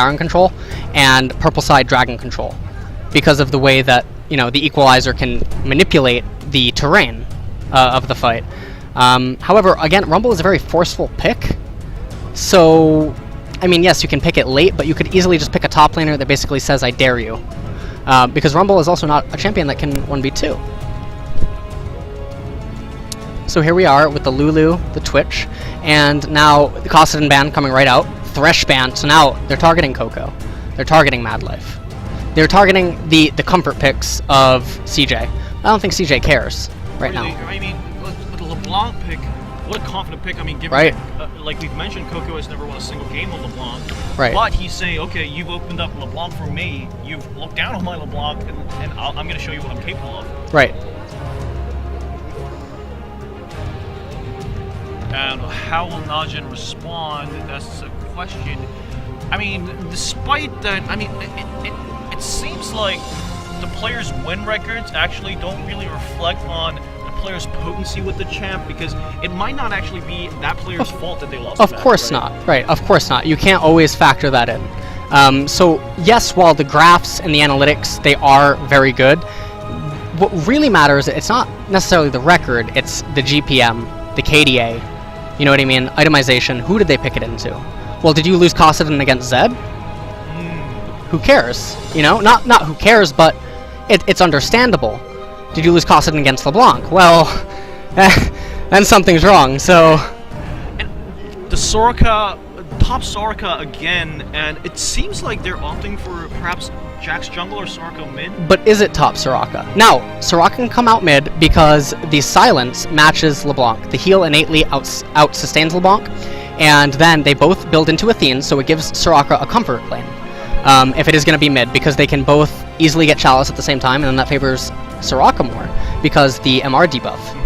Baron control and purple side Dragon control, because of the way that, you know, the Equalizer can manipulate the terrain of the fight. However, again, Rumble is a very forceful pick, so, I mean, yes, you can pick it late, but you could easily just pick a top laner that basically says, I dare you. Because Rumble is also not a champion that can 1v2. So here we are with the Lulu, the Twitch, and now the Cossidon ban coming right out, Thresh ban, so now they're targeting Coco, they're targeting Mad Life. They're targeting the comfort picks of CJ. I don't think CJ cares right now. I mean, with the LeBlanc pick, what a confident pick. I mean, given right. Like we've mentioned, Coco has never won a single game on LeBlanc. Right. But he's saying, okay, you've opened up LeBlanc for me, you've looked down on my LeBlanc, and I'm going to show you what I'm capable of. Right. And how will Najin respond? That's a question. I mean, despite that, I mean, it seems like the players' win records actually don't really reflect on the player's potency with the champ, because it might not actually be that player's fault that they lost. Of course not. Right, of course not. You can't always factor that in. So, yes, while the graphs and the analytics, they are very good, what really matters, it's not necessarily the record, it's the GPM, the KDA, you know what I mean, itemization. Who did they pick it into? Well, did you lose Cossidon against Zed? Who cares? You know, not who cares, but it's understandable. Did you lose Cossidon against LeBlanc? Well, then something's wrong, so... And the Soraka, top Soraka again, and it seems like they're opting for perhaps Jax jungle or Soraka mid. But is it top Soraka? Now, Soraka can come out mid because the silence matches LeBlanc. The heal innately out-sustains LeBlanc, and then they both build into Athene, so it gives Soraka a comfort lane. If it is going to be mid, because they can both easily get Chalice at the same time, and then that favors Soraka more, because the MR debuff.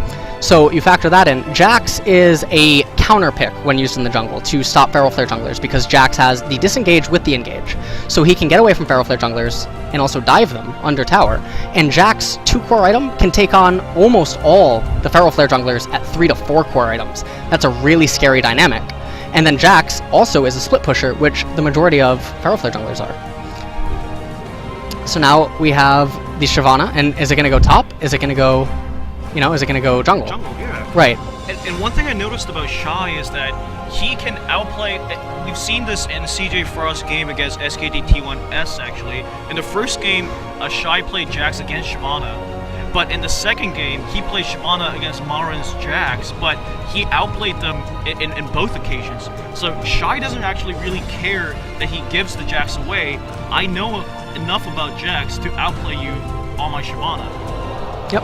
So you factor that in. Jax is a counter pick when used in the jungle to stop Feral Flare junglers, because Jax has the disengage with the engage. So he can get away from Feral Flare junglers and also dive them under tower. And Jax 2-core item can take on almost all the Feral Flare junglers at 3 to 4 core items. That's a really scary dynamic. And then Jax also is a split pusher, which the majority of Feral Flare junglers are. So now we have the Shyvana, and is it going to go top? Is it going to go, you know, is it going to go jungle? Jungle, yeah. Right. And one thing I noticed about Shy is that he can outplay. We've seen this in CJ Frost's game against SKT T1S, actually. In the first game, Shy played Jax against Shyvana. But in the second game, he played Shyvana against Marin's Jax, but he outplayed them in both occasions. So Shy doesn't actually really care that he gives the Jax away. I know enough about Jax to outplay you on my Shyvana. Yep.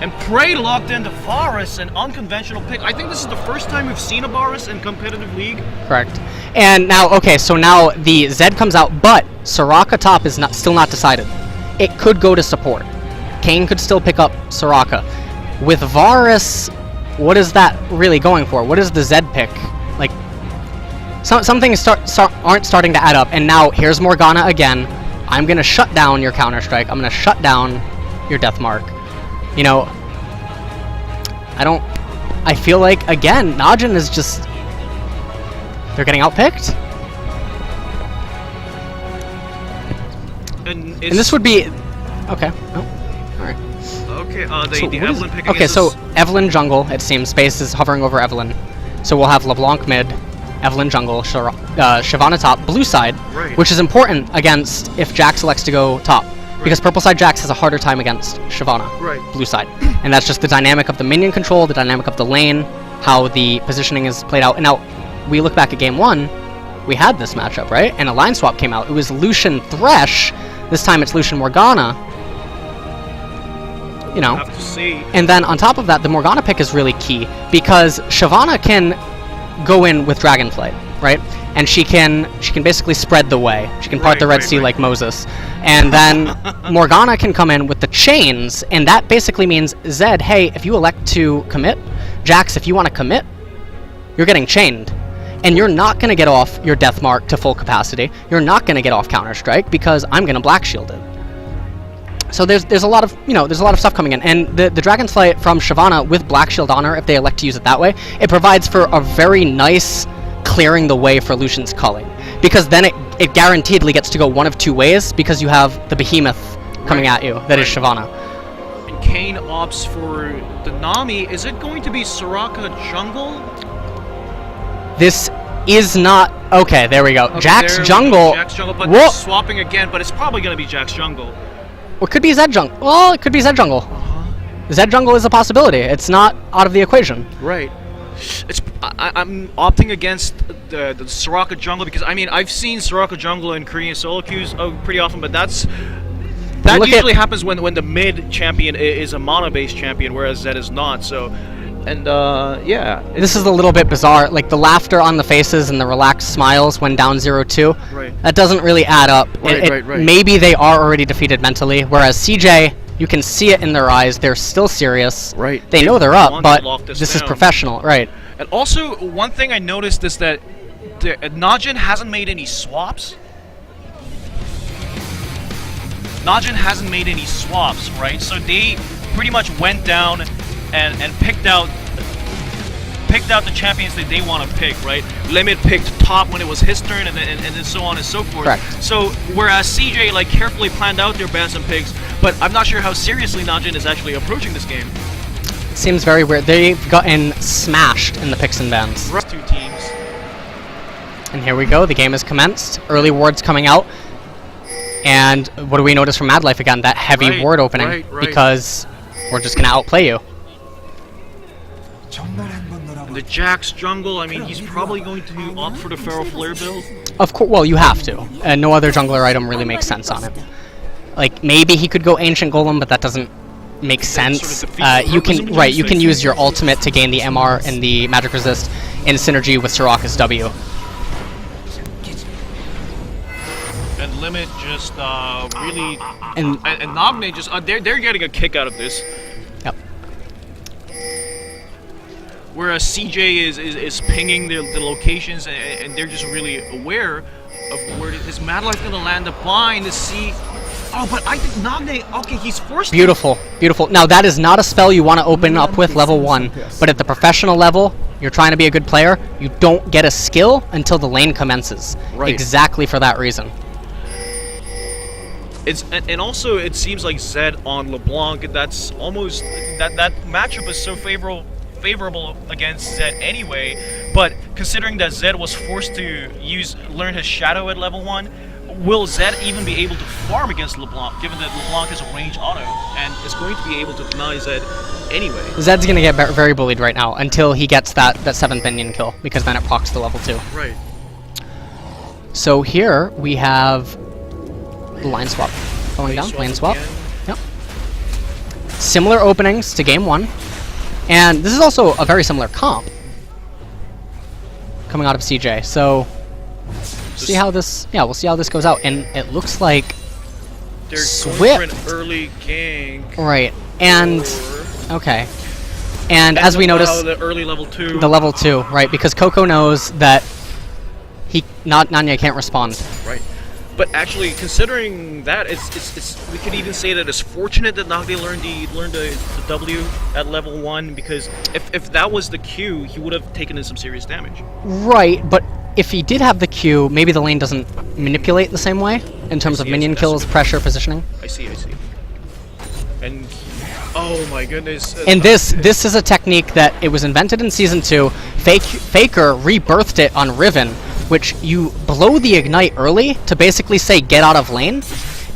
And Prey locked into Varus, an unconventional pick. I think this is the first time we've seen a Varus in competitive league. Correct. And now, okay, so now the Zed comes out, but Soraka top is still not decided. It could go to support. Kane could still pick up Soraka. With Varus, what is that really going for? What is the Zed pick? Like, some things aren't starting to add up, and now here's Morgana again. I'm going to shut down your Counter-Strike. I'm going to shut down your Death Mark. You know, I feel like, again, Najin is just, they're getting outpicked. And this would be, okay, oh, alright. Okay, the Evelyn pick. Okay, so Evelyn jungle, it seems, space is hovering over Evelyn. So we'll have LeBlanc mid, Evelyn jungle, Shyvana top, blue side, right. Which is important against if Jax selects to go top. Because purple side Jax has a harder time against Shyvana, blue side. And that's just the dynamic of the minion control, the dynamic of the lane, how the positioning is played out. And now, we look back at game 1, we had this matchup, right? And a line swap came out. It was Lucian Thresh, this time it's Lucian Morgana. You know, have to see. And then on top of that, the Morgana pick is really key, because Shyvana can go in with Dragonflight, right? And she can basically spread the way. She can part the Red Sea like Moses. And then Morgana can come in with the chains, and that basically means, Zed, hey, if you elect to commit, Jax, if you want to commit, you're getting chained. And you're not going to get off your Death Mark to full capacity. You're not going to get off Counter-Strike, because I'm going to Black Shield it. So there's a lot of, you know, there's a lot of stuff coming in. And the Dragonflight from Shyvana with Black Shield on her, if they elect to use it that way, it provides for a very nice clearing the way for Lucian's culling, because then it guaranteedly gets to go one of two ways because you have the behemoth coming at you. That is Shyvana. And Kane opts for the Nami. Is it going to be Soraka jungle? This is not... Okay, there we go. Okay, Jack's jungle... Jack's jungle, but Whoa. swapping again, but it's probably going to be Jack's jungle. Or it could be Zed jungle. Well, it could be Zed jungle. Zed jungle is a possibility. It's not out of the equation. Right. I'm opting against the Soraka jungle because, I mean, I've seen Soraka jungle in Korean solo queues pretty often, but that usually happens when the mid champion is a mono-based champion, whereas Zed is not, so... And, yeah. This is a little bit bizarre. Like, the laughter on the faces and the relaxed smiles when down 0-2. Right. That doesn't really add up. Right. Maybe they are already defeated mentally, whereas CJ, you can see it in their eyes. They're still serious. Right. They know they're up, want but to lock this this is down. professional. Right. And also, one thing I noticed is that Najin hasn't made any swaps. Najin hasn't made any swaps, right? So they pretty much went down and picked out the champions that they want to pick, right? Limit picked top when it was his turn, and then so on and so forth. Correct. So whereas CJ like carefully planned out their bans and picks, but I'm not sure how seriously Najin is actually approaching this game. It seems very weird. They've gotten smashed in the picks and bans. Two teams. And here we go. The game has commenced. Early wards coming out. And what do we notice from Mad Life again? That heavy ward opening. Right. Because we're just going to outplay you. And the Jack's jungle, I mean, he's probably going to opt for the Feral Flare build. Of course, well, you have to. And no other jungler item really makes sense on him. Like, maybe he could go Ancient Golem, but that doesn't make sense. Sort of You can use your ultimate to gain the MR and the magic resist in synergy with Soraka's W. And Limit just really... And Nagne just... they're getting a kick out of this. Yep. Whereas CJ is pinging the locations, and they're just really aware of where is Mad Life going to land the bind to see... Oh, but I think Nagne... Okay, he's forced... Beautiful, beautiful. Now, that is not a spell you want to open up with level 1, but at the professional level, you're trying to be a good player, you don't get a skill until the lane commences. Right. Exactly for that reason. And also, it seems like Zed on LeBlanc, that's almost... That matchup is so favorable against Zed anyway, but considering that Zed was forced to learn his shadow at level 1, will Zed even be able to farm against LeBlanc, given that LeBlanc is a range auto, and is going to be able to deny Zed anyway? Zed's going to get very bullied right now until he gets that 7th minion kill, because then it procs to level 2. Right. So here we have the line swap going down, lane swap. Yep. Similar openings to game 1. And this is also a very similar comp coming out of CJ. So see how this, we'll see how this goes out. And it looks like they're Swift. going for an early gank. Right. And okay. And as we notice, the early level 2. the level 2, right? Because Coco knows that Nanya can't respond. Right. But actually, considering that, we could even say that it's fortunate that Nagne learned the W at level 1, because if that was the Q, he would have taken in some serious damage. Right, but if he did have the Q, maybe the lane doesn't manipulate the same way in terms of minion kills, pressure, positioning. I see. And oh my goodness. And this is a technique that it was invented in Season 2. Faker rebirthed it on Riven, which you blow the ignite early to basically say get out of lane.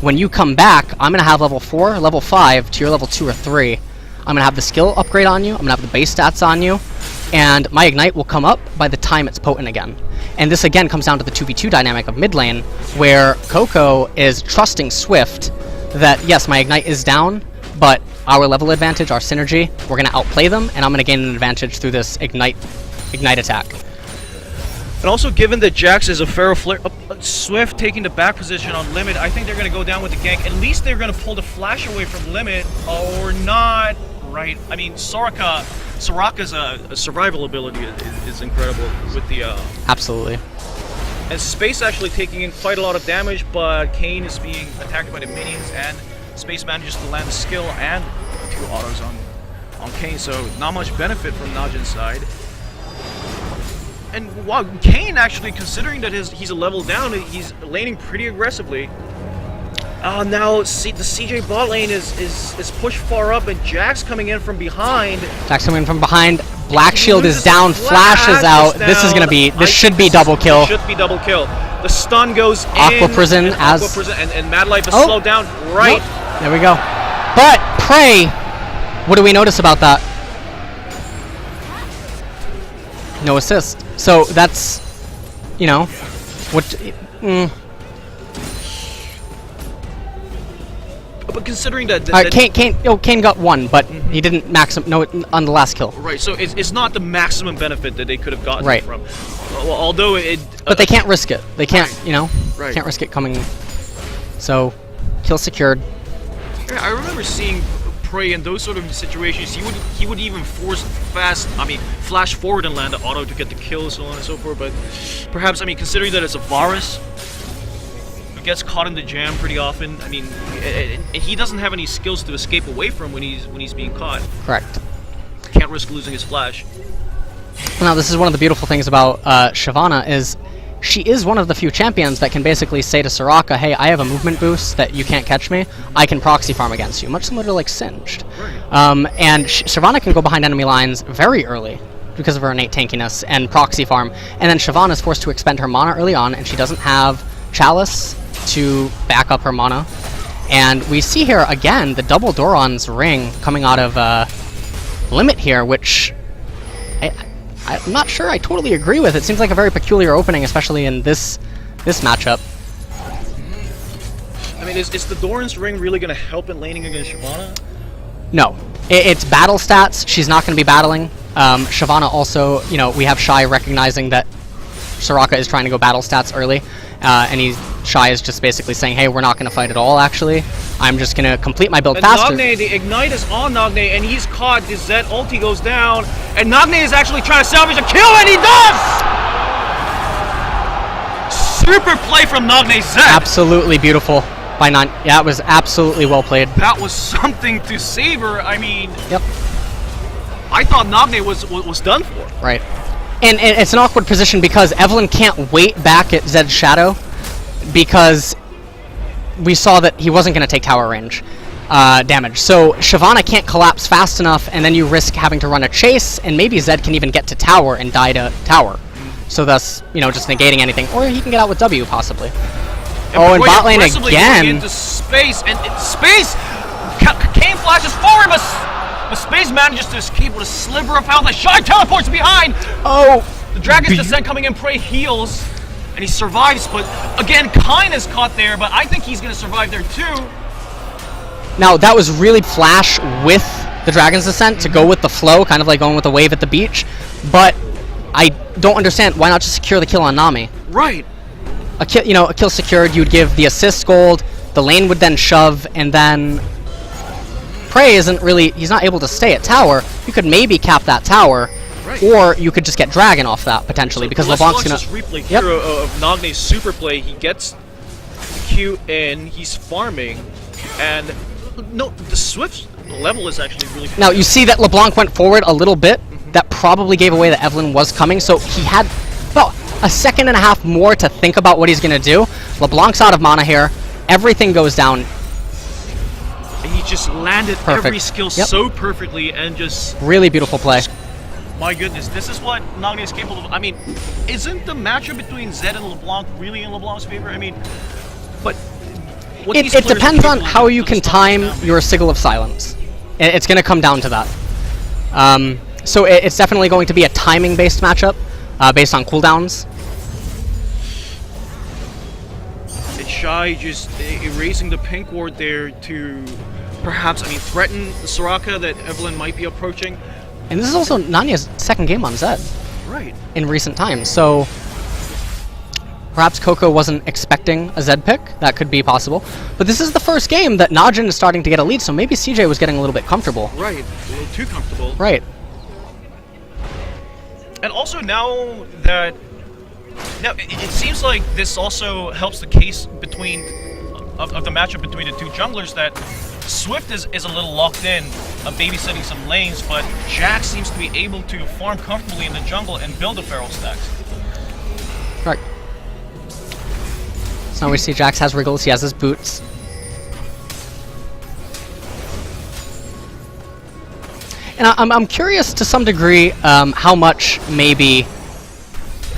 When you come back, I'm going to have level 4, level 5 to your level 2 or 3. I'm going to have the skill upgrade on you, I'm going to have the base stats on you, and my ignite will come up by the time it's potent again. And this again comes down to the 2v2 dynamic of mid lane, where Coco is trusting Swift that yes, my ignite is down, but our level advantage, our synergy, we're going to outplay them, and I'm going to gain an advantage through this ignite attack. And also, given that Jax is a Feral Flare, Swift taking the back position on Limit, I think they're going to go down with the gank. At least they're going to pull the flash away from Limit, or not, right? I mean, Soraka's survival ability is incredible with the... Absolutely. And Space actually taking in quite a lot of damage, but Kane is being attacked by the minions, and Space manages to land a skill and 2 autos on Kane, so not much benefit from Najin's side. And wow, Kane actually, considering that he's a level down, he's laning pretty aggressively. Now the CJ bot lane is pushed far up, and Jax coming in from behind. Jax coming in from behind. Black Shield is down. Flash is out. This is gonna be. This should be double kill. Should be double kill. The stun goes Aqua in. Prison and as Aqua Prison and Mad Life is slowed down. Right. Nope. There we go. But Prey, what do we notice about that? No assist. So that's, you know, what. But considering that, Kane got one, but he didn't on the last kill. Right. So it's not the maximum benefit that they could have gotten right. from. Well, although it. But they can't risk it. They can't, you know, right. Can't risk it coming. So, kill secured. I remember seeing Prey in those sort of situations. He would even force flash forward and land the auto to get the kill, so on and so forth. But perhaps, considering that it's a Varus, he gets caught in the jam pretty often. He doesn't have any skills to escape away from when he's being caught. Correct. Can't risk losing his flash. Now, this is one of the beautiful things about Shyvana is she is one of the few champions that can basically say to Soraka, hey, I have a movement boost that you can't catch me. I can proxy farm against you, much similar to like Singed. Right. And Shyvana can go behind enemy lines very early because of her innate tankiness and proxy farm. And then Shyvana is forced to expend her mana early on, and she doesn't have Chalice to back up her mana. And we see here again the double Doran's ring coming out of Limit here, which I'm not sure I totally agree with. It seems like a very peculiar opening, especially in this matchup. Is the Doran's ring really going to help in laning against Shyvana? No. It's battle stats. She's not going to be battling. Shyvana also, we have Shy recognizing that Soraka is trying to go battle stats early. And Shy is just basically saying, hey, we're not going to fight at all, actually. I'm just going to complete my build faster. Nagne, the Ignite is on Nagne, and he's caught. The Zed ulti goes down, and Nagne is actually trying to salvage a kill, and he does! Super play from Nagne Zed. Absolutely beautiful by Nan. Yeah, it was absolutely well played. That was something to savor. Yep. I thought Nagne was done for. Right. And it's an awkward position because Evelyn can't wait back at Zed's Shadow because we saw that he wasn't going to take tower range damage. So Shyvana can't collapse fast enough, and then you risk having to run a chase, and maybe Zed can even get to tower and die to tower. So thus, just negating anything. Or he can get out with W, possibly. And bot lane again. Into space, and space! Kane flashes forward, but Space manages to escape with a sliver of health. Shy teleports behind! Oh! The Dragon's Descent coming in, Prey heals, and he survives, but again, Kine is caught there, but I think he's going to survive there too. Now, that was really Flash with the Dragon's Descent to go with the flow, kind of like going with the wave at the beach, but I don't understand, why not just secure the kill on Nami? Right. A kill secured, you'd give the assist gold, the lane would then shove, and then Prey isn't really, he's not able to stay at tower. You could maybe cap that tower, right. Or you could just get Dragon off that, potentially, so because LeBlanc's gonna... replay here of Nagne's super play, he gets Q in, he's farming, and no, the Swift level is actually really... Now, you see that LeBlanc went forward a little bit, that probably gave away that Evelyn was coming, so he had about a second and a half more to think about what he's gonna do. LeBlanc's out of mana here, everything goes down. He just landed every skill so perfectly and just... Really beautiful play. My goodness, this is what Nagne is capable of. Isn't the matchup between Zed and LeBlanc really in LeBlanc's favor? But... It depends on how you can time your Sigil of Silence. It's going to come down to that. So it's definitely going to be a timing-based matchup, based on cooldowns. Shy just erasing the pink ward there to perhaps, threaten Soraka that Evelyn might be approaching. And this is also Nanya's second game on Zed. Right. In recent times, so perhaps Coco wasn't expecting a Zed pick. That could be possible. But this is the first game that Najin is starting to get a lead, so maybe CJ was getting a little bit comfortable. Right. A little too comfortable. Right. And also now that... Now, it seems like this also helps the case between of the matchup between the two junglers, that Swift is a little locked in, babysitting some lanes, but Jax seems to be able to farm comfortably in the jungle and build the feral stacks. So now we see Jax has wriggles, he has his boots. And I'm curious to some degree how much maybe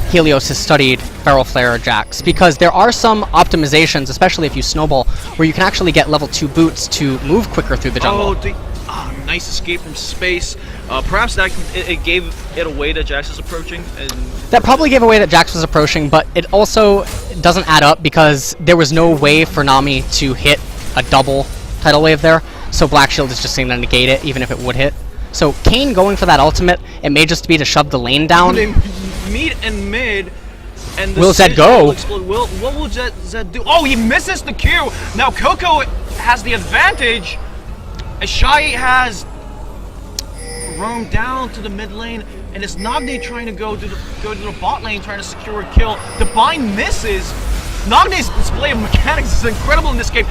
Helios has studied Feral Flare or Jax, because there are some optimizations, especially if you snowball, where you can actually get level 2 boots to move quicker through the jungle. Nice escape from space. Perhaps that it gave it away that Jax is approaching. And that probably gave away that Jax was approaching, but it also doesn't add up because there was no way for Nami to hit a double tidal wave there, so Black Shield is just going to negate it, even if it would hit. So Kayn going for that ultimate, it may just be to shove the lane down. They meet in mid, and will Zed go? What will Zed do? Oh, he misses the Q! Now Coco has the advantage, as Shy has roamed down to the mid lane, and it's Nagne trying to go to the bot lane, trying to secure a kill. The bind misses. Nagne's display of mechanics is incredible in this game.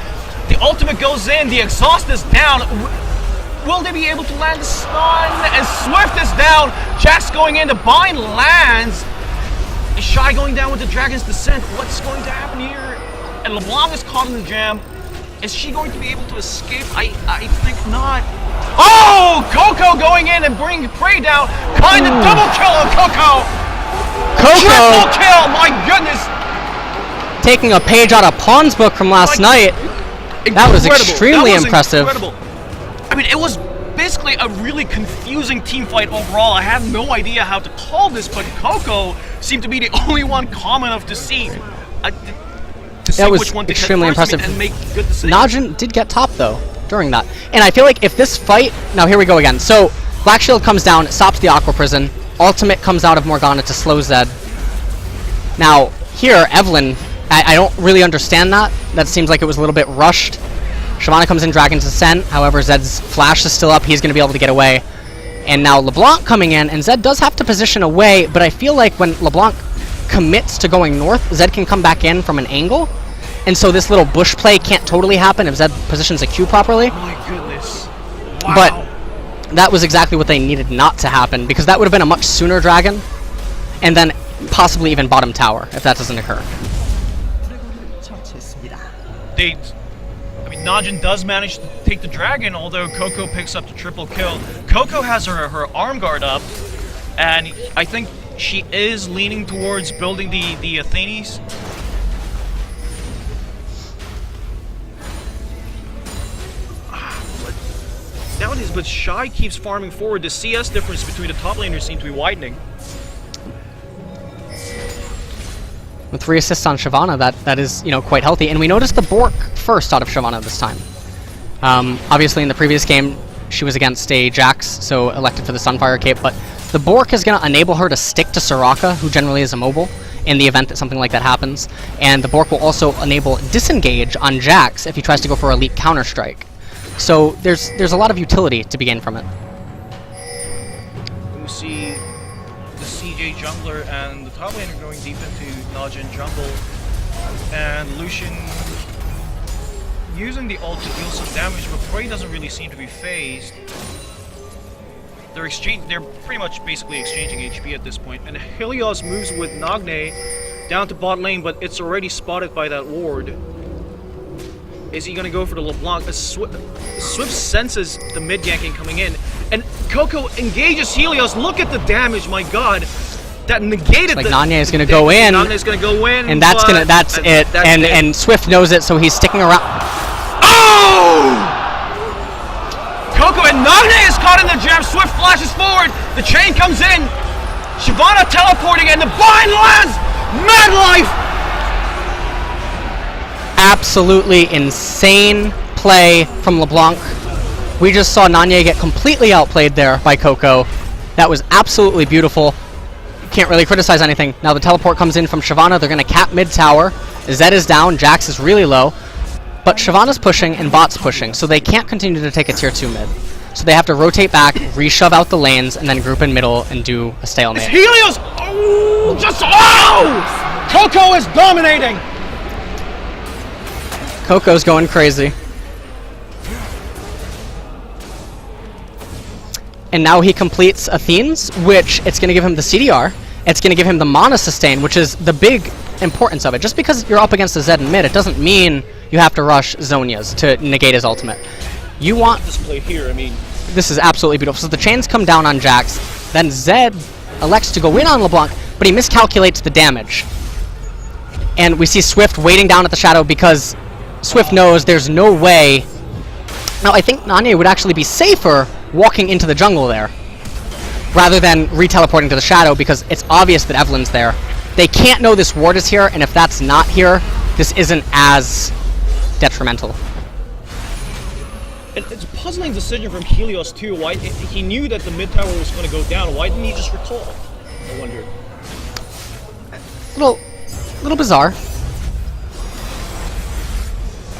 The ultimate goes in, the exhaust is down. Will they be able to land the stun? And Swift is down. Jax going in, the bind lands. Is Shy going down with the Dragon's Descent? What's going to happen here? And LeBlanc is caught in the jam. Is she going to be able to escape? I think not. Oh! Coco going in and bringing Prey down. Kind of double kill on Coco. Triple kill, my goodness. Taking a page out of Pawn's book from last night. That was extremely impressive. Incredible. I mean, it was basically a really confusing team fight overall. I have no idea how to call this, but Coco seemed to be the only one calm enough to see. That was extremely impressive. And make good decisions. Najin did get top though during that, and I feel like if this fight, now here we go again. So Black Shield comes down, stops the Aqua Prison. Ultimate comes out of Morgana to slow Zed. Now here, Evelyn, I don't really understand that. That seems like it was a little bit rushed. Shyvana comes in, Dragon's Descent. However, Zed's flash is still up. He's going to be able to get away. And now LeBlanc coming in, and Zed does have to position away, but I feel like when LeBlanc commits to going north, Zed can come back in from an angle. And so this little bush play can't totally happen if Zed positions a Q properly. My goodness. Wow. But that was exactly what they needed not to happen, because that would have been a much sooner Dragon, and then possibly even bottom tower if that doesn't occur. Najin does manage to take the Dragon, although Coco picks up the triple kill. Coco has her arm guard up, and I think she is leaning towards building the Athenes. Nowadays, but Shy keeps farming forward. The CS difference between the top laners seems to be widening. With 3 assists on Shyvana, that is, quite healthy. And we noticed the Bork first out of Shyvana this time. Obviously, in the previous game, she was against a Jax, so elected for the Sunfire Cape. But the Bork is going to enable her to stick to Soraka, who generally is immobile, in the event that something like that happens. And the Bork will also enable disengage on Jax if he tries to go for Elite Counter-Strike. So there's a lot of utility to be gained from it. We see the CJ jungler and the top laner going deep into Najin jungle, and Lucian using the ult to deal some damage, but Prey doesn't really seem to be phased. They're pretty much basically exchanging HP at this point, and Helios moves with Nagne down to bot lane, but it's already spotted by that ward. Is he going to go for the LeBlanc? Swift senses the mid ganking coming in, and Coco engages Helios. Look at the damage, my god. That negated like Nanya is going to go in. Nanya's going to go in. And that's it. And Swift knows it, so he's sticking around. Oh! Coco and Nanya is caught in the jam. Swift flashes forward. The chain comes in. Shyvana teleporting, and the bind lands. Mad life. Absolutely insane play from LeBlanc. We just saw Nanya get completely outplayed there by Coco. That was absolutely beautiful. Can't really criticize anything. Now the teleport comes in from Shyvana. They're going to cap mid tower. Zed is down. Jax is really low. But Shyvana's pushing and bot's pushing, so they can't continue to take a tier 2 mid. So they have to rotate back, re-shove out the lanes, and then group in middle and do a stalemate. It's Helios! Oh! Coco is dominating! Coco's going crazy. And now he completes Athenes, which it's going to give him the CDR. It's going to give him the mana sustain, which is the big importance of it. Just because you're up against a Zed in mid, it doesn't mean you have to rush Zhonya's to negate his ultimate. You want... This play here, I mean... This is absolutely beautiful. So the chains come down on Jax, then Zed elects to go in on LeBlanc, but he miscalculates the damage. And we see Swift waiting down at the shadow because Swift knows there's no way... Now, I think Nanya would actually be safer walking into the jungle there, rather than re-teleporting to the shadow, because it's obvious that Evelyn's there. They can't know this ward is here, and if that's not here, this isn't as detrimental. It's a puzzling decision from Helios too. Why he knew that the mid tower was going to go down. Why didn't he just recall? I wonder. Little bizarre.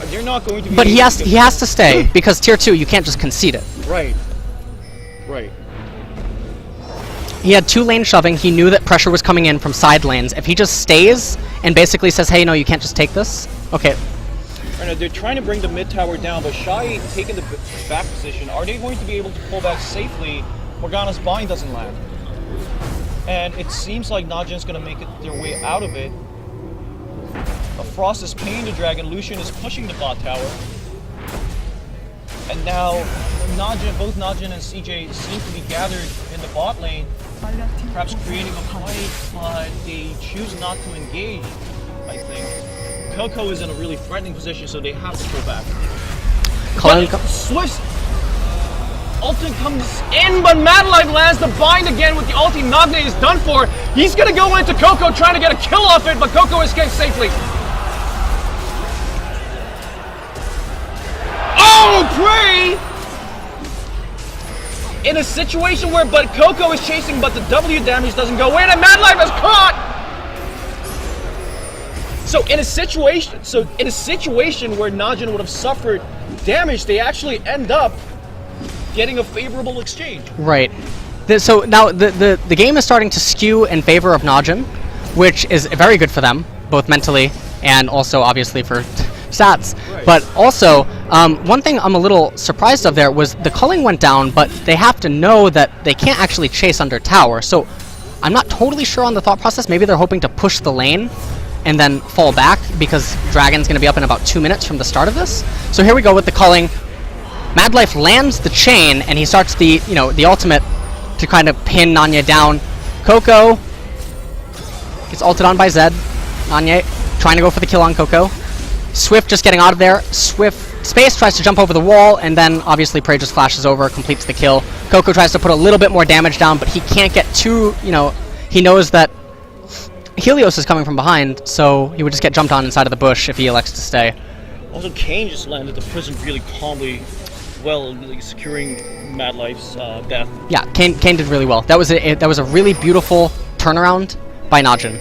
They're not going to be. But he has to stay because tier 2 you can't just concede it. Right. Right. He had 2 lane shoving. He knew that pressure was coming in from side lanes. If he just stays and basically says, "Hey, no, you can't just take this." Okay. They're trying to bring the mid tower down, but Shy taking the back position. Are they going to be able to pull back safely? Morgana's bind doesn't land. And it seems like Najin's going to make their way out of it. Frost is pinning the dragon. Lucian is pushing the bot tower. And now both Najin and CJ seem to be gathered in the bot lane, perhaps creating a fight, but they choose not to engage, I think. Coco is in a really threatening position, so they have to pull back. Swift's ultimate comes in, but Mad Life lands the bind again with the ulti. Nagne is done for. He's gonna go into Coco trying to get a kill off it, but Coco escapes safely. Oh, Prey! In a situation where Coco is chasing, but the W damage doesn't go in, and Mad Life is caught! So in a situation where Najin would have suffered damage, they actually end up getting a favorable exchange. Right. So now the game is starting to skew in favor of Najin, which is very good for them, both mentally and also obviously for stats. Right. But also, one thing I'm a little surprised of there was the culling went down, but they have to know that they can't actually chase under tower. So I'm not totally sure on the thought process. Maybe they're hoping to push the lane and then fall back because Dragon's going to be up in about 2 minutes from the start of this. So here we go with the culling. Mad Life lands the chain, and he starts the ultimate to kind of pin Nanya down. Coco gets ulted on by Zed. Nanya trying to go for the kill on Coco. Swift just getting out of there. Space tries to jump over the wall, and then obviously Prey just flashes over, completes the kill. Coco tries to put a little bit more damage down, but he can't get too, he knows that Helios is coming from behind, so he would just get jumped on inside of the bush if he elects to stay. Also, Kane just landed the prison really calmly, well, securing Mad Life's death. Yeah, Kane did really well. That was a really beautiful turnaround by Najin.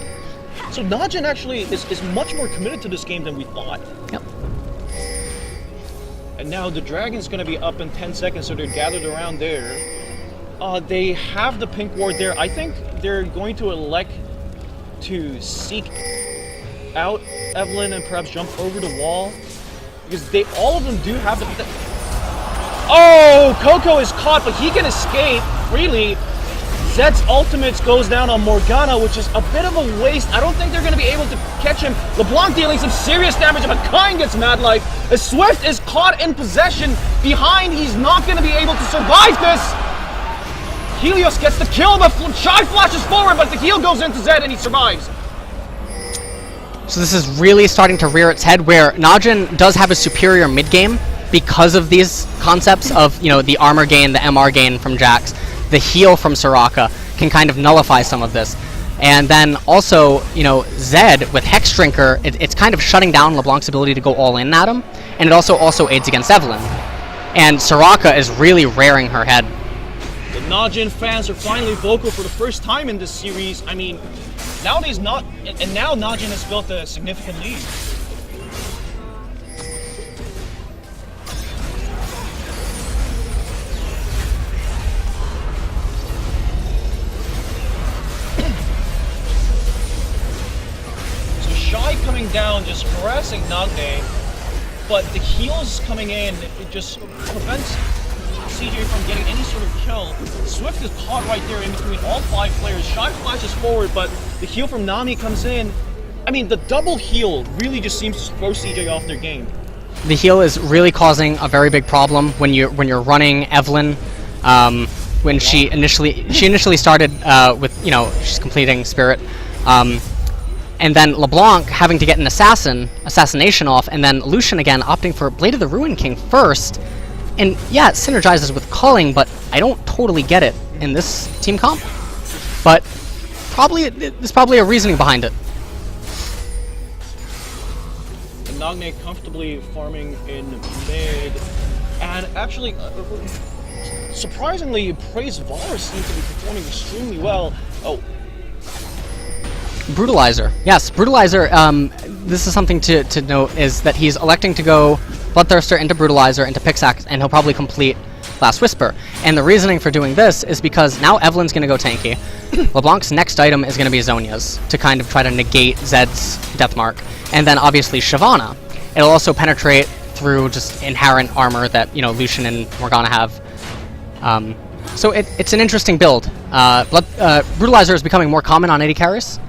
So Najin actually is much more committed to this game than we thought. Yep. And now the Dragon's going to be up in 10 seconds, so they're gathered around there. They have the pink ward there. I think they're going to elect to seek out Evelyn and perhaps jump over the wall, because all of them do have the... Oh, Coco is caught, but he can escape freely. Zed's ultimate goes down on Morgana, which is a bit of a waste. I don't think they're going to be able to catch him. LeBlanc dealing some serious damage, but Kain gets Mad Life. As Swift is caught in possession behind, he's not going to be able to survive this. Helios gets the kill, but Shy flashes forward, but the heal goes into Zed and he survives. So this is really starting to rear its head, where Najin does have a superior mid game because of these concepts of, the armor gain, the MR gain from Jax, the heal from Soraka can kind of nullify some of this. And then also, Zed with Hex Drinker, it's kind of shutting down LeBlanc's ability to go all in at him, and it also aids against Evelyn. And Soraka is really rearing her head. The Najin fans are finally vocal for the first time in this series. I mean, nowadays now Najin has built a significant lead. So Shy coming down, just harassing Nagne, but the heals coming in, it just prevents CJ from getting any sort of kill. Swift is caught right there in between all 5 players. Shy flashes forward, but the heal from Nami comes in. I mean, the double heal really just seems to throw CJ off their game. The heal is really causing a very big problem when you're running Evelyn. When she initially started with, you know, she's completing Spirit, and then LeBlanc having to get an assassination off, and then Lucian again opting for Blade of the Ruin King first. And yeah, it synergizes with Culling, but I don't totally get it in this team comp. But there's probably a reasoning behind it. Nagne comfortably farming in mid, and actually, surprisingly, Praise Varus seems to be performing extremely well. Oh. Brutalizer. Yes, Brutalizer, this is something to note, is that he's electing to go Bloodthirster into Brutalizer into Pixaxe, and he'll probably complete Last Whisper. And the reasoning for doing this is because now Evelyn's going to go tanky. LeBlanc's next item is going to be Zhonya's, to kind of try to negate Zed's Deathmark. And then obviously Shyvana. It'll also penetrate through just inherent armor that, you know, Lucian and Morgana have. So it's an interesting build. Brutalizer is becoming more common on AD carries.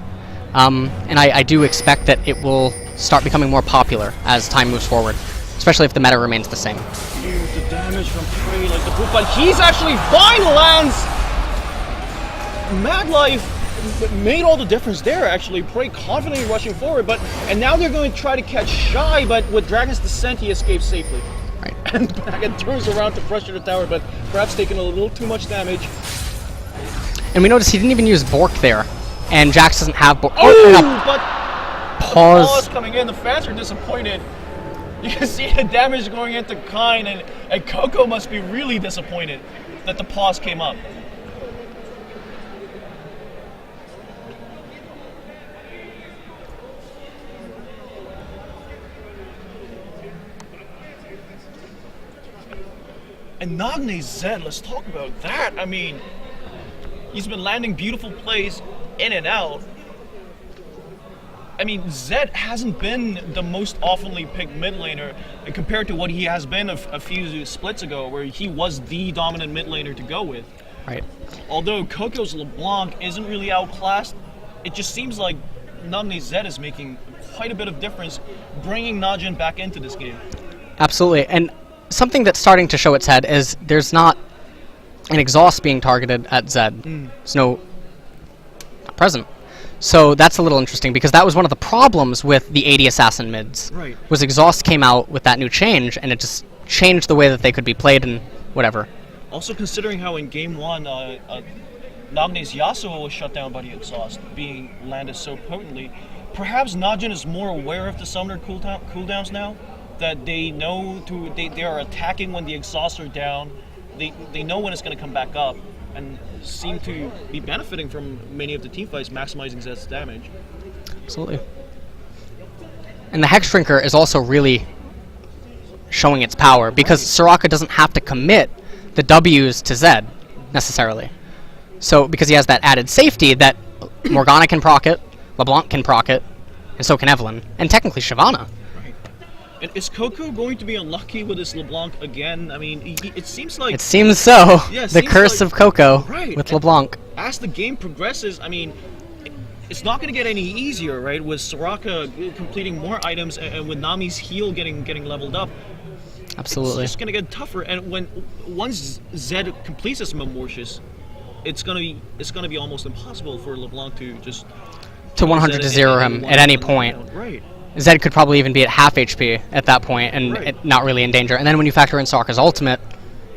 And I do expect that it will start becoming more popular as time moves forward, especially if the meta remains the same. Huge the damage from Prey, like the boot, but he's actually fine lands! Mad Life made all the difference there, actually. Prey confidently rushing forward, and now they're going to try to catch Shy, but with Dragon's Descent, he escapes safely. Right. And Dragon turns around to pressure the tower, but perhaps taking a little too much damage. And we notice he didn't even use Bork there, and Jax doesn't have Bork. But pause. Coming in, the fans are disappointed. You can see the damage going into Kyne, and Coco must be really disappointed that the pause came up. And Nagne Zed, let's talk about that. I mean, he's been landing beautiful plays in and out. I mean, Zed hasn't been the most oftenly picked mid laner compared to what he has been a few splits ago, where he was the dominant mid laner to go with. Right. Although Coco's LeBlanc isn't really outclassed, it just seems like Nagne Zed is making quite a bit of difference, bringing Najin back into this game. Absolutely, and something that's starting to show its head is there's not an exhaust being targeted at Zed. There's no present. So that's a little interesting, because that was one of the problems with the 80 assassin mids. Right. Was exhaust came out with that new change, and it just changed the way that they could be played and whatever. Also considering how in game 1, Nagne's Yasuo was shut down by the exhaust being landed so potently, perhaps Najin is more aware of the summoner cooldowns now, that they know they are attacking when the exhausts are down. They know when it's going to come back up, and seem to be benefiting from many of the teamfights, maximizing Zed's damage. Absolutely. And the Hex Drinker is also really showing its power, because Soraka doesn't have to commit the W's to Zed, necessarily. So, because he has that added safety that Morgana can proc it, LeBlanc can proc it, and so can Evelyn, and technically Shyvana. And is Coco going to be unlucky with his LeBlanc again? I mean, it seems like... It seems so. Yeah, the curse of Coco with LeBlanc. As the game progresses, I mean, it's not going to get any easier, right? With Soraka completing more items and with Nami's heal getting leveled up. Absolutely. It's just going to get tougher. And once Zed completes his Memortius, it's going to be almost impossible for LeBlanc to just... To 100 to 0 him at any point. Right. Zed could probably even be at half HP at that point and not really in danger. And then when you factor in Soraka's ultimate,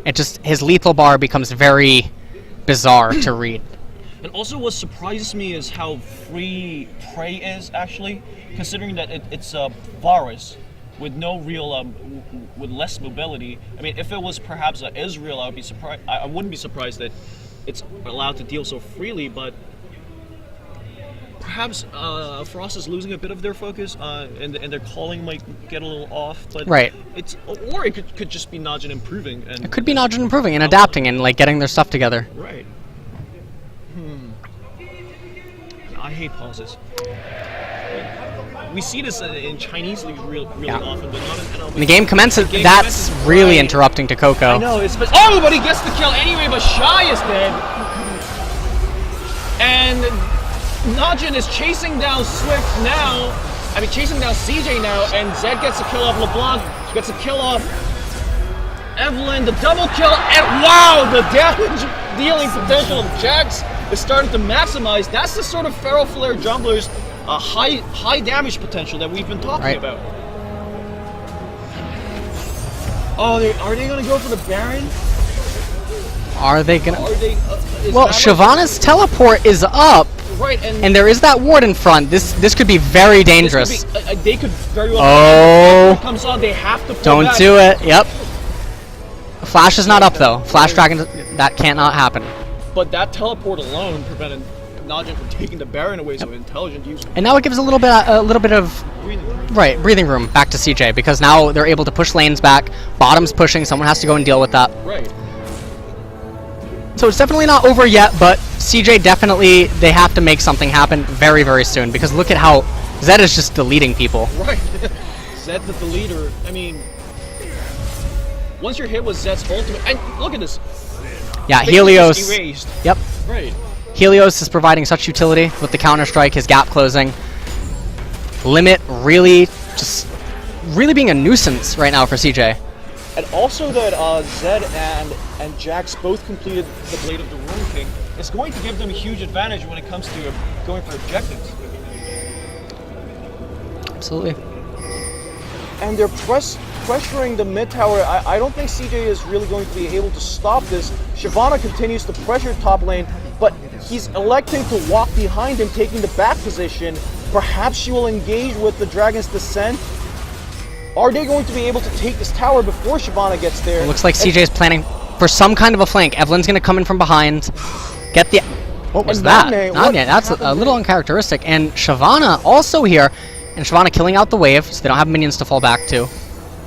his lethal bar becomes very bizarre to read. And also what surprises me is how free Prey is, actually, considering that it's Varus with no real, with less mobility. I mean, if it was perhaps Israel, I would be surprised. I wouldn't be surprised that it's allowed to deal so freely, but perhaps Frost is losing a bit of their focus, and their calling might get a little off. But right. Or it could just be Najin improving. And it could be Najin improving and adapting and like getting their stuff together. Right. I hate pauses. We see this in Chinese leagues really often, but not in MLB. When the game commences, that's really interrupting to Coco. I know. Oh, but he gets the kill anyway, but Shy is dead. And Najin is chasing down Swift now. I mean, chasing down CJ now, and Zed gets a kill off LeBlanc, gets a kill off Evelyn, the double kill, and wow, the damage dealing potential of Jax is starting to maximize. That's the sort of Feral Flare jungler's high damage potential that we've been talking about. Oh, are they going to go for the Baron? Are they going to? Well, Shyvana's teleport is up. Right, and there is that ward in front. This could be very dangerous. They could very well. Oh! When it comes on, they have to. Don't do it. Yep. Flash is not up though. Flash Dragon, that cannot happen. But that teleport alone prevented Najin from taking the Baron away. So intelligent use. And now it gives a little bit of breathing room back to CJ, because now they're able to push lanes back. Bottom's pushing. Someone has to go and deal with that. Right. So it's definitely not over yet, but CJ definitely, they have to make something happen very, very soon, because look at how Zed is just deleting people. Right. Zed the deleter. I mean, once you're hit with Zed's ultimate, and look at this. Yeah, Helios. Erased. Yep. Right. Helios is providing such utility with the Counter-Strike, his gap closing. Limit really being a nuisance right now for CJ. And also that Zed and Jax both completed the Blade of the Ruin King. It's going to give them a huge advantage when it comes to going for objectives. Absolutely. And they're pressuring the mid tower. I don't think CJ is really going to be able to stop this. Shyvana continues to pressure top lane, but he's electing to walk behind him, taking the back position. Perhaps she will engage with the Dragon's Descent. Are they going to be able to take this tower before Shyvana gets there? It looks like CJ is planning for some kind of a flank. Evelyn's going to come in from behind. Get the... What was that? Nanya, that's a little uncharacteristic. And Shyvana also here. And Shyvana killing out the wave, so they don't have minions to fall back to.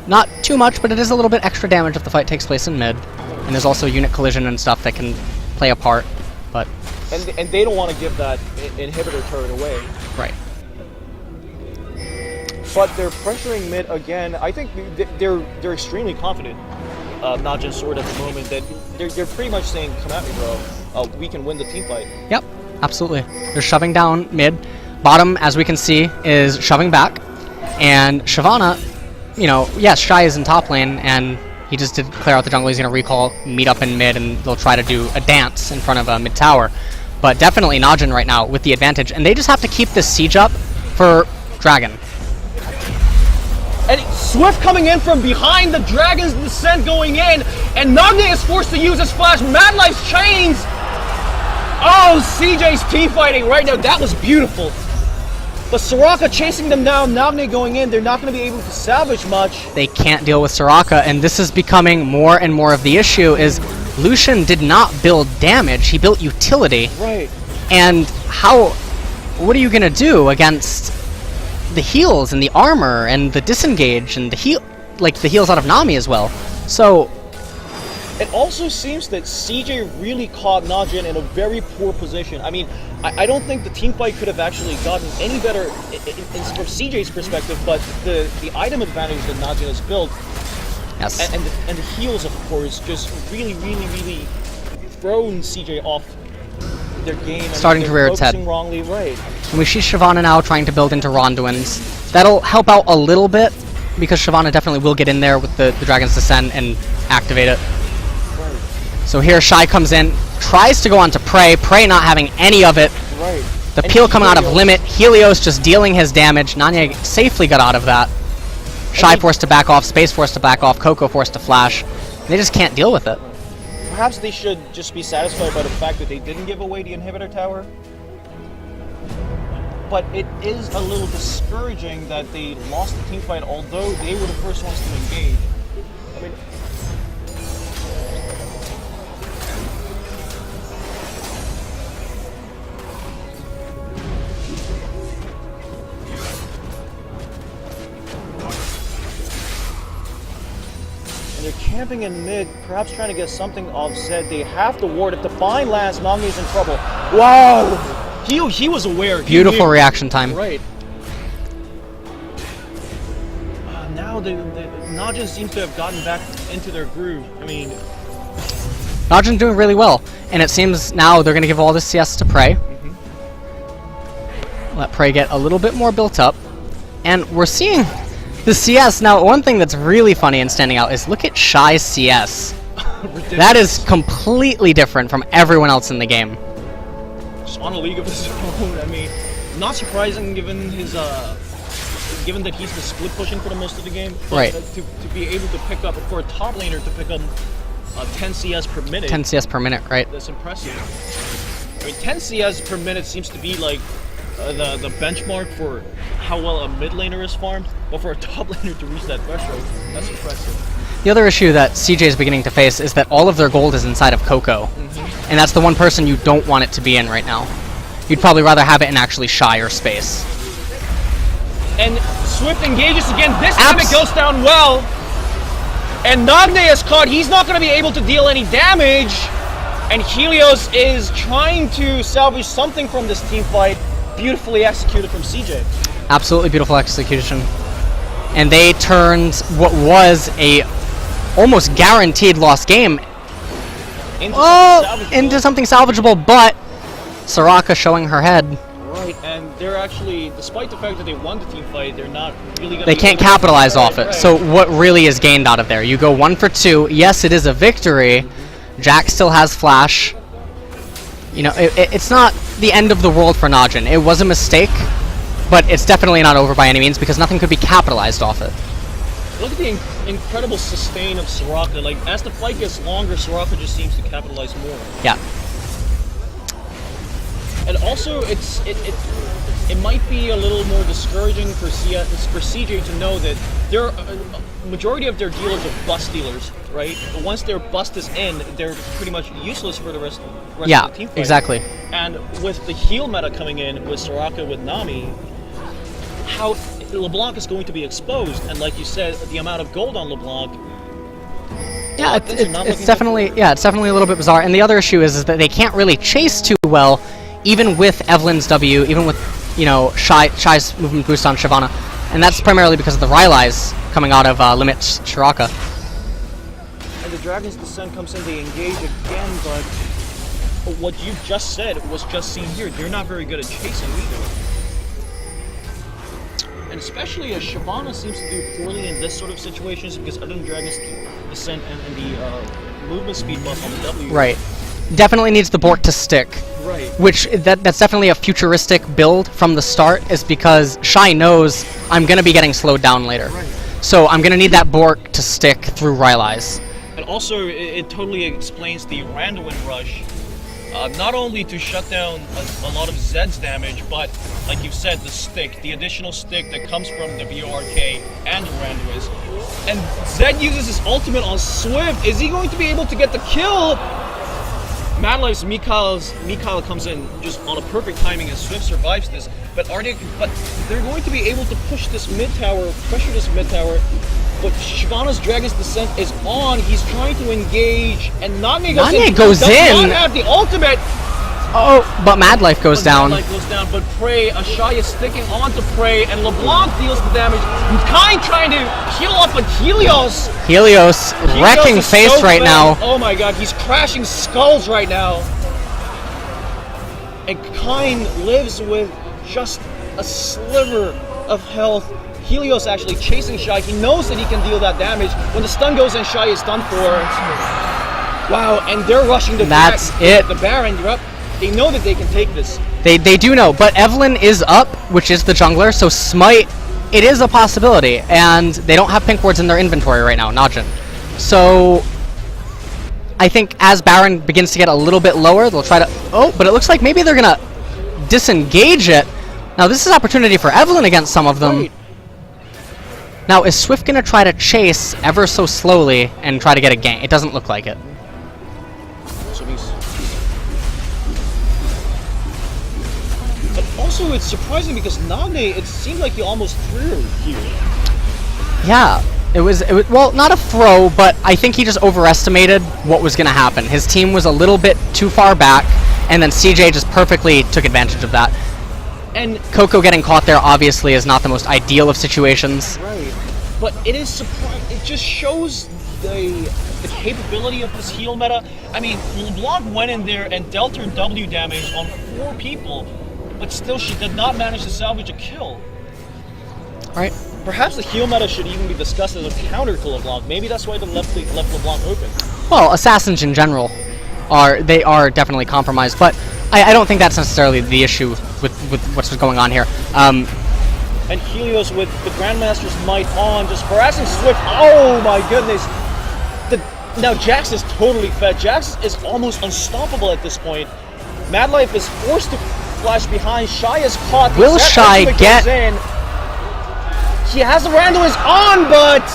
Not too much, but it is a little bit extra damage if the fight takes place in mid. And there's also unit collision and stuff that can play a part. But... And they don't want to give that inhibitor turret away. Right. But they're pressuring mid again. I think they're extremely confident, not just Sword at the moment, that they're pretty much saying, come at me, bro. We can win the team fight. Yep, absolutely. They're shoving down mid. Bottom, as we can see, is shoving back. And Shyvana, you know, yes, Shy is in top lane, and he just did clear out the jungle. He's going to recall, meet up in mid, and they'll try to do a dance in front of a mid tower. But definitely Najin right now with the advantage. And they just have to keep this siege up for Dragon. And Swift coming in from behind the Dragon's Descent going in, and Nagne is forced to use his flash. Mad Life's chains! Oh, CJ's P-fighting right now, that was beautiful. But Soraka chasing them down, Nagne going in, they're not going to be able to salvage much. They can't deal with Soraka, and this is becoming more and more of the issue, is Lucian did not build damage, he built utility. Right. And what are you going to do against the heals and the armor and the disengage and the heals out of Nami as well? So it also seems that CJ really caught Najin in a very poor position. I mean, I don't think the team fight could have actually gotten any better from CJ's perspective, but the item advantage that Najin has built, yes, and the heals, of course, just really thrown CJ off their game. Starting to rear its head. Wrongly, right. And we see Shyvana now trying to build into Ronduin's. That'll help out a little bit, because Shyvana definitely will get in there with the Dragon's Descent and activate it. Right. So here Shy comes in, tries to go on to Prey, Prey not having any of it. Right. The peel coming out of Limit, Helios just dealing his damage. Nanya safely got out of that. Shy forced to back off, Space forced to back off, Coco forced to flash. They just can't deal with it. Perhaps they should just be satisfied by the fact that they didn't give away the inhibitor tower. But it is a little discouraging that they lost the team fight, although they were the first ones to engage. I mean, and they're camping in mid, perhaps trying to get something offset. They have to ward. If the Divine lands, Nami's in trouble. Wow! He was aware. Beautiful reaction time. Right. Now the Najin seems to have gotten back into their groove. I mean, Najin's doing really well, and it seems now they're going to give all this CS to Prey. Let Prey get a little bit more built up. And we're seeing the CS. Now, one thing that's really funny and standing out is look at Shy's CS. That is completely different from everyone else in the game. Just on a league of his own. I mean, not surprising given his given that he's been split pushing for the most of the game. Right. To be able to pick up, for a top laner to pick up 10 CS per minute. 10 CS per minute, right? That's impressive. I mean, 10 CS per minute seems to be like the benchmark for how well a mid laner is farmed, but for a top laner to reach that threshold, that's impressive. The other issue that CJ is beginning to face is that all of their gold is inside of Coco. And that's the one person you don't want it to be in right now. You'd probably rather have it in actually Shy or Space. And Swift engages again. This time it goes down well. And Nagne is caught. He's not going to be able to deal any damage. And Helios is trying to salvage something from this team fight. Beautifully executed from CJ. Absolutely beautiful execution. And they turned what was a almost guaranteed lost game into something salvageable, but Soraka showing her head. Right, and they're actually, despite the fact that they won the team fight, they're not really going to... They can't capitalize off it. So what really is gained out of there? You go 1 for 2. Yes, it is a victory. Jack still has Flash. You know, it's not the end of the world for Najin. It was a mistake, but it's definitely not over by any means because nothing could be capitalized off it. Look at the incredible sustain of Soraka. Like, as the fight gets longer, Soraka just seems to capitalize more. Yeah. And also, it might be a little more discouraging for CJ to know that majority of their dealers are bust dealers, right? But once their bust is in, they're pretty much useless for the rest of the team fight. Exactly. And with the heal meta coming in, with Soraka, with Nami, how LeBlanc is going to be exposed, and like you said, the amount of gold on LeBlanc. Yeah, it's definitely a little bit bizarre. And the other issue is that they can't really chase too well, even with Evelyn's W, even with Shy's movement boost on Shyvana, and that's primarily because of the Rylai's coming out of Limit Shiraka. And the Dragon's Descent comes in, they engage again, but what you just said was just seen here. They're not very good at chasing either. And especially as Shyvana seems to do poorly in this sort of situations because other than Dragon's Descent and the movement speed buff on the W. Right. Definitely needs the Bork to stick. Right. Which, that's definitely a futuristic build from the start, is because Shy knows I'm going to be getting slowed down later. Right. So I'm going to need that Bork to stick through Rylai's. And also, it totally explains the Randuin rush. Not only to shut down a lot of Zed's damage, but, like you said, the stick, the additional stick that comes from the BORK and the Randuin. And Zed uses his ultimate on Swift. Is he going to be able to get the kill? Mad Life's Mikhail comes in just on a perfect timing and Swift survives this. But they're going to be able to push this mid tower, pressure this mid tower. But Shyvana's Dragon's Descent is on. He's trying to engage, and Nagne goes in. Goes in. Does not have the ultimate. Oh, but Mad Life goes down. Mad Life goes down, but Prey, Ashai is sticking on to Prey, and LeBlanc deals the damage. Kind trying to heal up, but Helios wrecking face so right now. Oh my god, he's crashing skulls right now. And Kine lives with just a sliver of health. Helios actually chasing Shy. He knows that he can deal that damage. When the stun goes in, Shy is done for. Wow, and they're rushing the Baron. They know that they can take this. They do know, but Evelyn is up, which is the jungler, so Smite, it is a possibility, and they don't have pink wards in their inventory right now, Najin. So I think as Baron begins to get a little bit lower, they'll try to... Oh, but it looks like maybe they're going to disengage it. Now this is opportunity for Evelyn against some of them. Right. Now, is Swift going to try to chase ever so slowly and try to get a gank? It doesn't look like it. But also, it's surprising because Nagne, it seemed like he almost threw here. Yeah, it was well, not a throw, but I think he just overestimated what was going to happen. His team was a little bit too far back, and then CJ just perfectly took advantage of that. And Coco getting caught there obviously is not the most ideal of situations. Right, but it is surprising. It just shows the capability of this heal meta. I mean, LeBlanc went in there and dealt her W damage on 4 people. but still she did not manage to salvage a kill. Right. Perhaps the heal meta should even be discussed as a counter to LeBlanc. Maybe that's why they left LeBlanc open. Well, assassins in general are definitely compromised, but I don't think that's necessarily the issue with what's going on here. And Helios with the Grandmaster's Might on, just harassing Swift. Oh my goodness! Now Jax is totally fed. Jax is almost unstoppable at this point. Madlife is forced to flash behind. Shy is caught. Will Shy get in? He has the Randall is on, but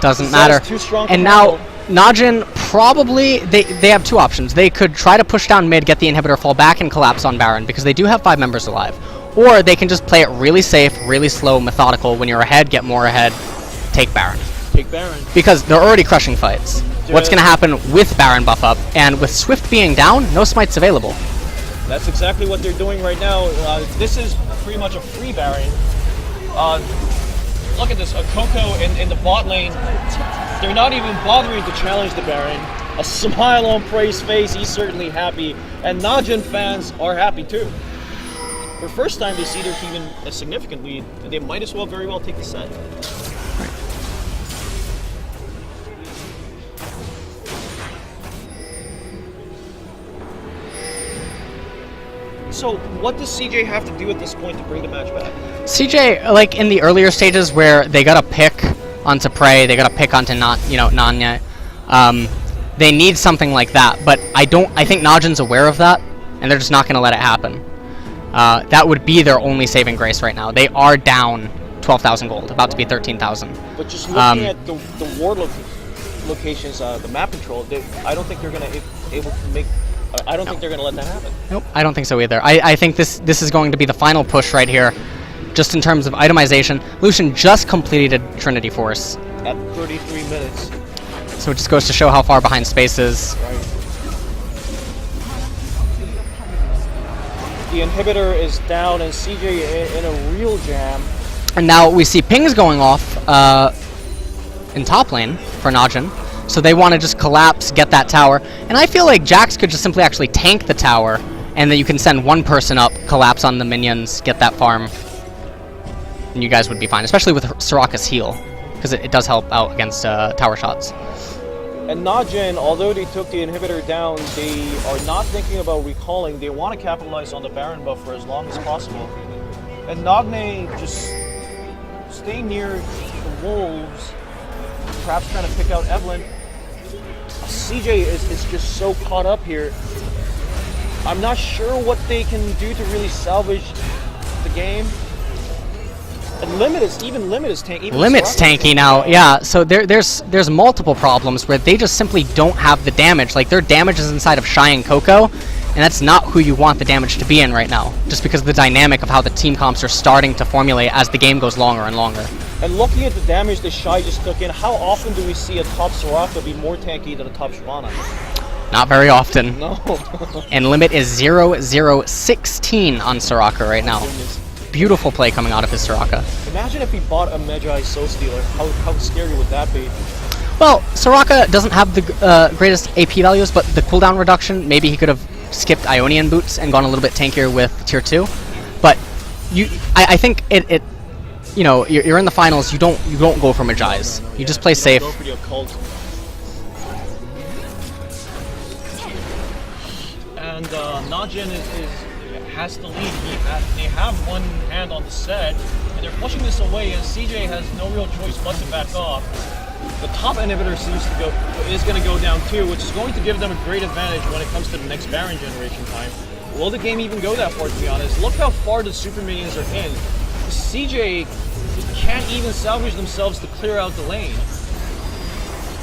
doesn't matter. Too strong and now Najin probably they have two options. They could try to push down mid, get the inhibitor, fall back, and collapse on Baron because they do have 5 members alive. Or they can just play it really safe, really slow, methodical. When you're ahead, get more ahead, take Baron. Take Baron. Because they're already crushing fights. What's going to happen with Baron buff up, and with Swift being down, no smites available. That's exactly what they're doing right now. This is pretty much a free Baron. Look at this, a Coco in the bot lane. They're not even bothering to challenge the Baron. A smile on Prey's face, he's certainly happy. And Najin fans are happy too. For the first time they see their team in a significant lead, they might as well very well take the set. So what does CJ have to do at this point to bring the match back? CJ, like in the earlier stages where they got a pick onto Prey, they got a pick onto Nanya, they need something like that. But I think Najin's aware of that, and they're just not going to let it happen. That would be their only saving grace right now. They are down 12,000 gold, about to be 13,000. But just looking at the ward locations, the map control, I don't think they're going to able to make. I don't think they're going to let that happen. Nope, I don't think so either. I think this is going to be the final push right here, just in terms of itemization. Lucian just completed Trinity Force. At 33 minutes. So it just goes to show how far behind Space is. Right. The inhibitor is down and CJ in a real jam. And now we see pings going off in top lane for Najin. So they want to just collapse, get that tower. And I feel like Jax could just simply actually tank the tower, and then you can send one person up, collapse on the minions, get that farm, and you guys would be fine, especially with Soraka's heal, because it does help out against tower shots. And Najin, although they took the inhibitor down, they are not thinking about recalling. They want to capitalize on the Baron buff for as long as possible. And Nagne just stay near the wolves, perhaps trying to pick out Evelyn. CJ is just so caught up here. I'm not sure what they can do to really salvage the game. And Limit is tanky. Limit's tanky now, yeah. So there's multiple problems where they just simply don't have the damage. Like their damage is inside of Shy and Coco, and that's not who you want the damage to be in right now. Just because of the dynamic of how the team comps are starting to formulate as the game goes longer and longer. And looking at the damage that Shy just took in, how often do we see a top Soraka be more tanky than a top Shyvana? Not very often. No. And Limit is 0-0-16 on Soraka right now. Beautiful play coming out of his Soraka. Imagine if he bought a Magi Soul Stealer. How scary would that be? Well, Soraka doesn't have the greatest AP values, but the cooldown reduction, maybe he could have skipped Ionian boots and gone a little bit tankier with tier 2. But I think it you know, you're in the finals, you don't go for Magi's. You just play safe. Go for the occult. And Najin has the lead. They have one hand on the set, and they're pushing this away, and CJ has no real choice but to back off. The top inhibitor is going to go down too, which is going to give them a great advantage when it comes to the next Baron generation time. Will the game even go that far, to be honest? Look how far the super minions are in. CJ can't even salvage themselves to clear out the lane.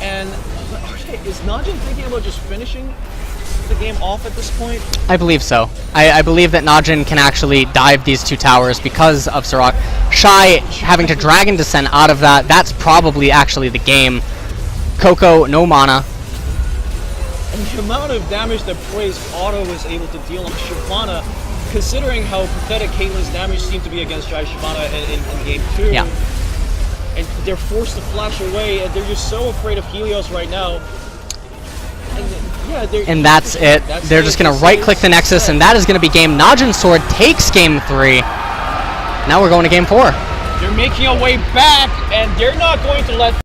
And is Najin thinking about just finishing the game off at this point? I believe so. I believe that Najin can actually dive these two towers because of Soraka. Shy having to Dragon Descent out of that's probably actually the game. Coco, no mana. And the amount of damage that Prey's auto is able to deal on Shyvana, considering how pathetic Caitlyn's damage seemed to be against Jai Shyvana in game 2. Yeah. And they're forced to flash away, and they're just so afraid of Helios right now. And Yeah, and that's it. They're just going to right-click the Nexus, and that is going to be game. Najin's sword takes game 3. Now we're going to game 4. They're making a way back, and they're not going to let